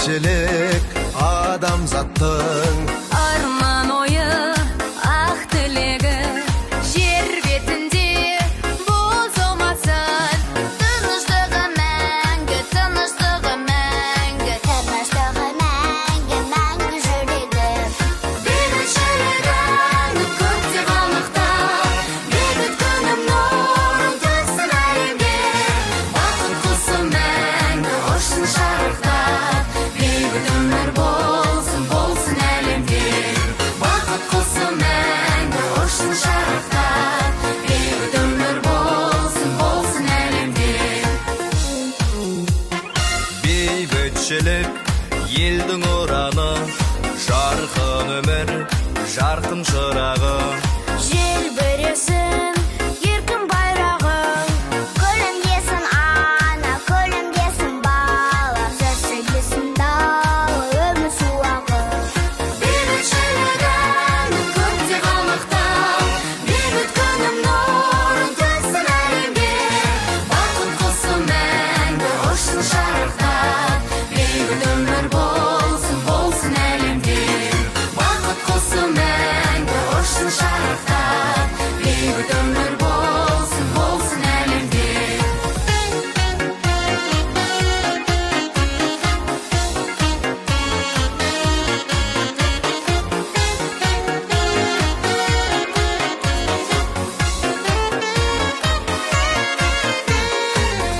бейбітшілік адамзаттың арман ойы, ақ тілегі, жер бетінде бұзылмасын. Тыныштығы мәңгі, тыныштығы мәңгі, тыныштығы мәңгі, мәңгі жүреді. бейбітшілігін көкте қалықтап, бейбіт күнім нұрын төксін әлемге. Бақыт құсы мәңгі ұшсын шарықтап, бейбіт өмір болсын, болсын әлемде. Бақыт құсы мәңгі ұшсын шарықтап, бейбіт өмір болсын, болсын әлемде. бейбітшілік елдің ұраны, жарқын өмір жарқын шырағы. Желбіресін еркін байрағың, Күлімдесін ана, күлімдесін бала, сірсілдесін дала, өмір суағы. бейбітшілігін көкте қалықтап, бейбіт күнім нұрын төксін әлемге. Бақыт құсы мәңгі ұшсын шарықтап, бейбіт өмір болсын, болсын әлемде. Бақыт құсы мәңгі ұшсын шарықтап, бейбіт өмір болсын, болсын әлемде.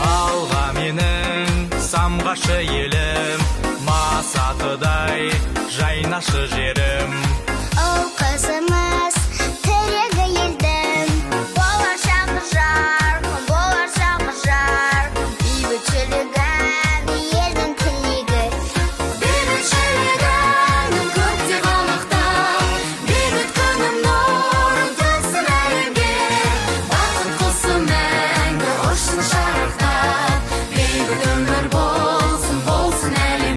Алға менің самғашы елім, масатыдай жайнашы